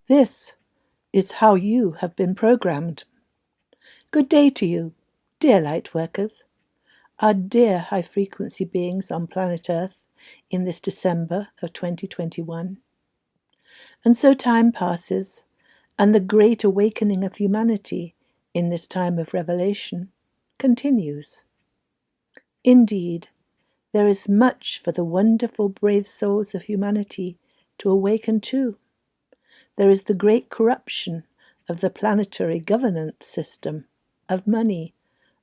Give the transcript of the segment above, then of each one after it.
This is how you have been programmed. Good day to you, dear Lightworkers, our dear high-frequency beings on planet Earth in this December of 2021. And so time passes, and the great awakening of humanity in this time of revelation continues. Indeed, there is much for the wonderful brave souls of humanity to awaken to. There is the great corruption of the planetary governance system, of money,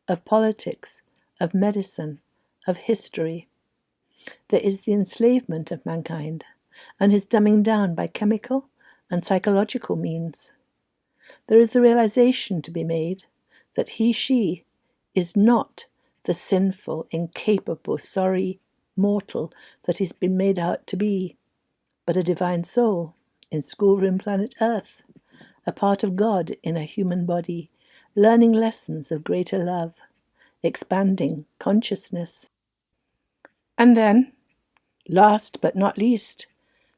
of politics, of medicine, of history. There is the enslavement of mankind, and his dumbing down by chemical and psychological means. There is the realization to be made that she is not the sinful, incapable, sorry mortal that he's been made out to be, but a divine soul in schoolroom planet Earth, a part of God in a human body, learning lessons of greater love, expanding consciousness. And then, last but not least,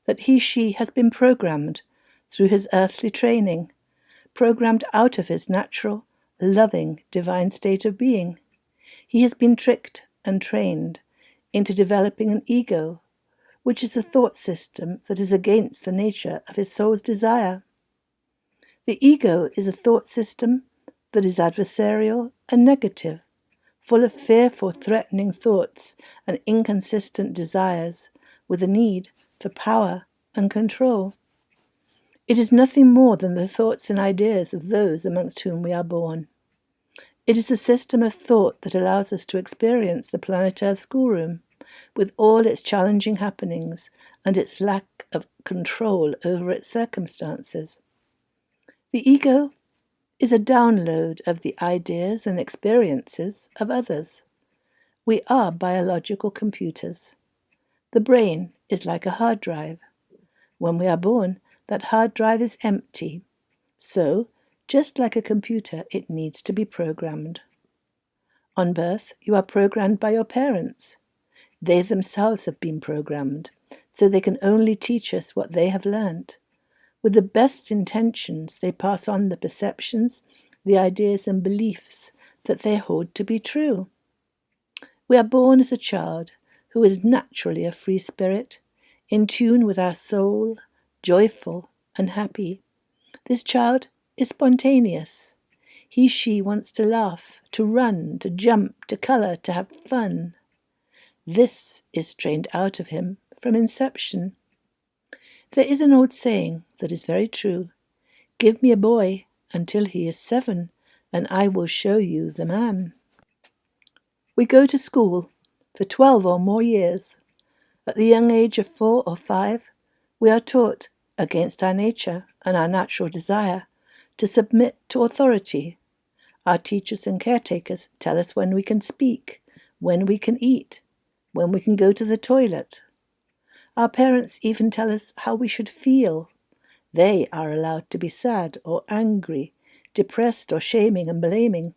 that she has been programmed through his earthly training, programmed out of his natural, loving, divine state of being. He has been tricked and trained into developing an ego, which is a thought system that is against the nature of his soul's desire. The ego is a thought system that is adversarial and negative, full of fearful, threatening thoughts and inconsistent desires, with a need for power and control. It is nothing more than the thoughts and ideas of those amongst whom we are born. It is a system of thought that allows us to experience the planet Earth schoolroom, with all its challenging happenings and its lack of control over its circumstances. The ego is a download of the ideas and experiences of others. We are biological computers. The brain is like a hard drive. When we are born, that hard drive is empty. So, just like a computer, it needs to be programmed. On birth, you are programmed by your parents. They themselves have been programmed, so they can only teach us what they have learnt. With the best intentions, they pass on the perceptions, the ideas and beliefs that they hold to be true. We are born as a child who is naturally a free spirit, in tune with our soul, joyful and happy. This child is spontaneous. She wants to laugh, to run, to jump, to colour, to have fun. This is trained out of him from inception. There is an old saying that is very true. Give me a boy until he is 7, and I will show you the man. We go to school for 12 or more years. At the young age of 4 or 5, we are taught, against our nature and our natural desire, to submit to authority. Our teachers and caretakers tell us when we can speak, when we can eat, when we can go to the toilet. Our parents even tell us how we should feel. They are allowed to be sad or angry, depressed or shaming and blaming.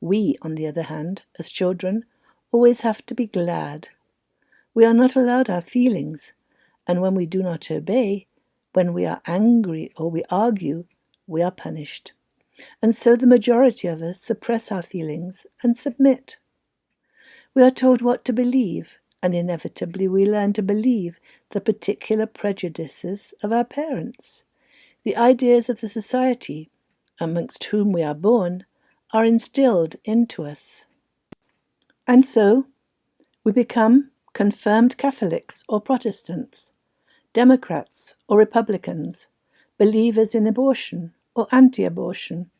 We, on the other hand, as children, always have to be glad. We are not allowed our feelings, and when we do not obey, when we are angry or we argue, we are punished. And so the majority of us suppress our feelings and submit. We are told what to believe, and inevitably we learn to believe the particular prejudices of our parents. The ideas of the society amongst whom we are born are instilled into us. And so we become confirmed Catholics or Protestants, Democrats or Republicans, believers in abortion or anti-abortion,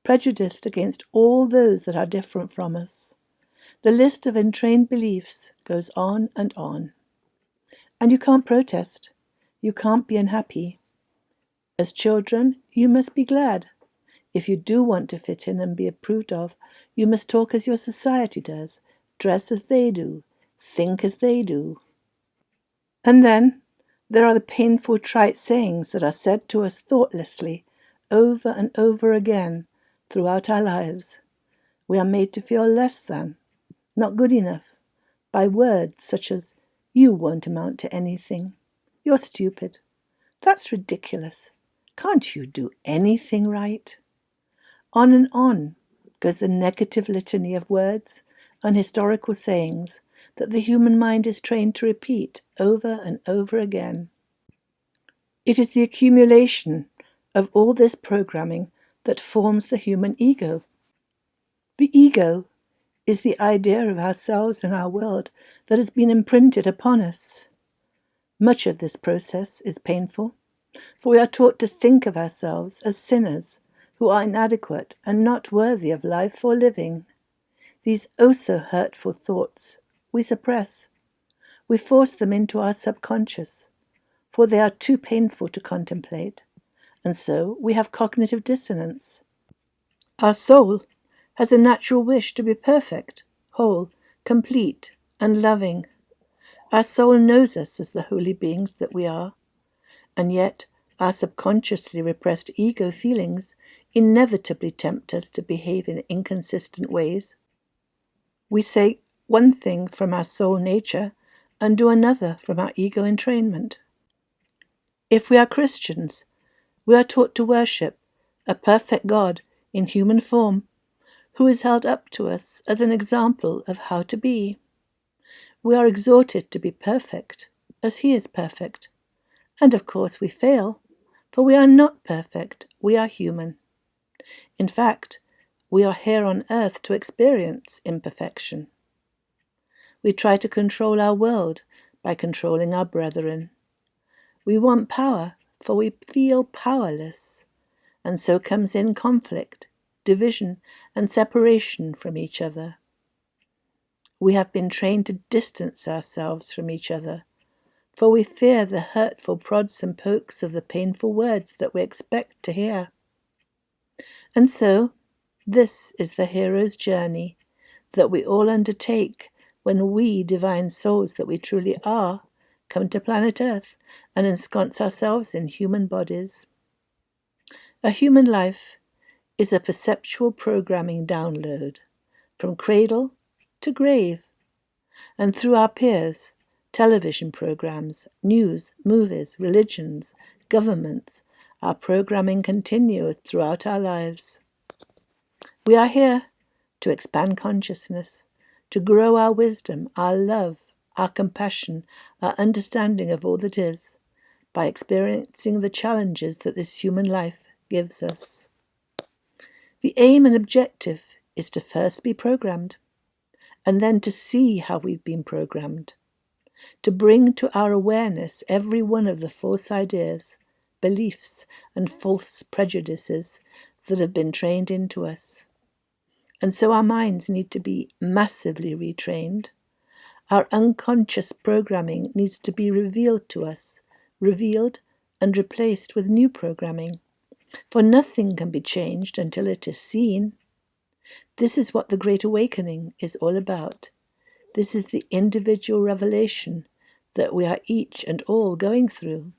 prejudiced against all those that are different from us. The list of entrained beliefs goes on and on. And you can't protest. You can't be unhappy. As children, you must be glad. If you do want to fit in and be approved of, you must talk as your society does, dress as they do, think as they do. And then there are the painful trite sayings that are said to us thoughtlessly, over and over again, throughout our lives. We are made to feel less than, not good enough, by words such as, you won't amount to anything, you're stupid, that's ridiculous, Can't you do anything right? On and on goes the negative litany of words and historical sayings that the human mind is trained to repeat over and over again. It is the accumulation of all this programming that forms the human ego. The ego is the idea of ourselves and our world that has been imprinted upon us. Much of this process is painful, for we are taught to think of ourselves as sinners who are inadequate and not worthy of life or living. These so hurtful thoughts we suppress. We force them into our subconscious, for they are too painful to contemplate, and so we have cognitive dissonance. Our soul has a natural wish to be perfect, whole, complete, and loving. Our soul knows us as the holy beings that we are, and yet our subconsciously repressed ego feelings inevitably tempt us to behave in inconsistent ways. We say one thing from our soul nature and do another from our ego entrainment. If we are Christians, we are taught to worship a perfect God in human form, who is held up to us as an example of how to be. We are exhorted to be perfect, as he is perfect. And of course we fail, for we are not perfect, we are human. In fact, we are here on earth to experience imperfection. We try to control our world by controlling our brethren. We want power, for we feel powerless, and so comes in conflict, division, and separation from each other. We have been trained to distance ourselves from each other, for we fear the hurtful prods and pokes of the painful words that we expect to hear. And so, this is the hero's journey that we all undertake when we, divine souls that we truly are, come to planet Earth and ensconce ourselves in human bodies. A human life is a perceptual programming download from cradle to grave, and through our peers, television programs, news, movies, religions, governments, our programming continues throughout our lives. We are here to expand consciousness, to grow our wisdom, our love, our compassion, our understanding of all that is, by experiencing the challenges that this human life gives us. The aim and objective is to first be programmed, and then to see how we've been programmed, to bring to our awareness every one of the false ideas, beliefs, and false prejudices that have been trained into us. And so our minds need to be massively retrained. Our unconscious programming needs to be revealed to us, revealed and replaced with new programming, for nothing can be changed until it is seen. This is what the Great Awakening is all about. This is the individual revelation that we are each and all going through.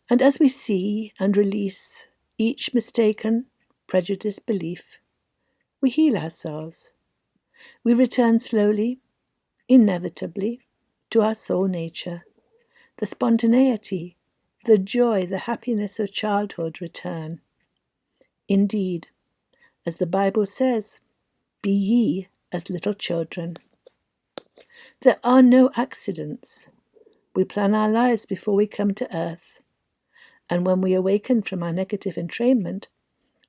And as we see and release each mistaken, prejudiced belief, we heal ourselves. We return slowly, inevitably, to our soul nature. The spontaneity, the joy, the happiness of childhood return. Indeed, as the Bible says, be ye as little children. There are no accidents. We plan our lives before we come to earth. And when we awaken from our negative entrainment,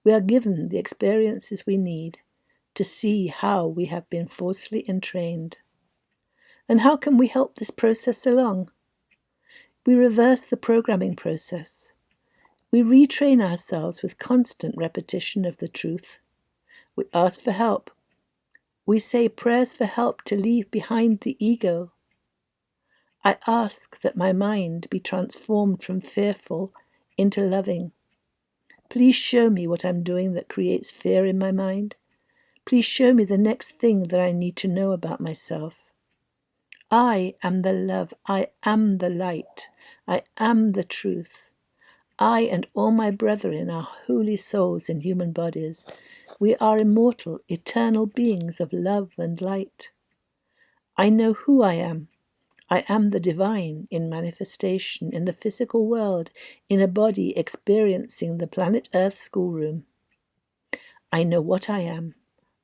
we are given the experiences we need to see how we have been falsely entrained. And how can we help this process along? We reverse the programming process. We retrain ourselves with constant repetition of the truth. We ask for help. We say prayers for help to leave behind the ego. I ask that my mind be transformed from fearful into loving. Please show me what I'm doing that creates fear in my mind. Please show me the next thing that I need to know about myself. I am the love. I am the light. I am the truth. I and all my brethren are holy souls in human bodies. We are immortal, eternal beings of love and light. I know who I am. I am the divine in manifestation in the physical world, in a body experiencing the planet Earth schoolroom. I know what I am.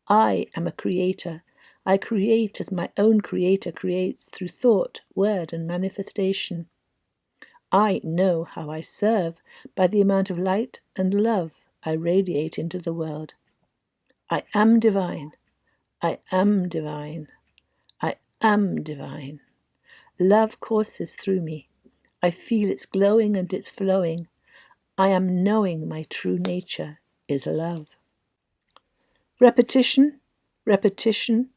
I am a creator. I create as my own creator creates through thought, word, and manifestation. I know how I serve by the amount of light and love I radiate into the world. I am divine. I am divine. I am divine. Love courses through me. I feel its glowing and its flowing. I am knowing my true nature is love. Repetition, repetition,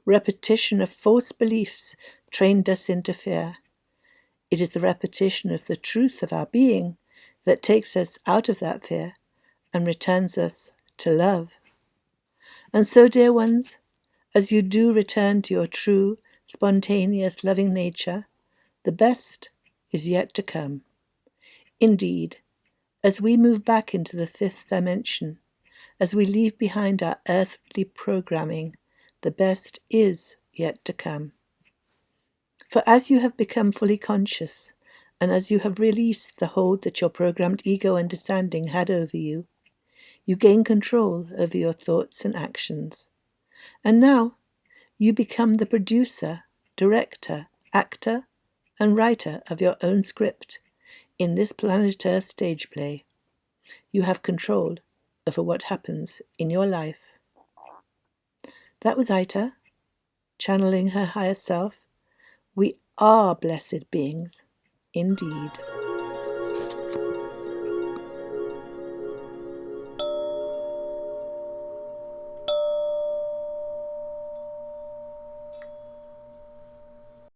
repetition of false beliefs trained us into fear. It is the repetition of the truth of our being that takes us out of that fear and returns us to love. And so, dear ones, as you do return to your true, spontaneous, loving nature, the best is yet to come. Indeed, as we move back into the fifth dimension, as we leave behind our earthly programming, the best is yet to come. For as you have become fully conscious, and as you have released the hold that your programmed ego understanding had over you, you gain control over your thoughts and actions. And now you become the producer, director, actor, and writer of your own script in this planet Earth stage play. You have control over what happens in your life. That was Aita, channeling her higher self. We are blessed beings, indeed.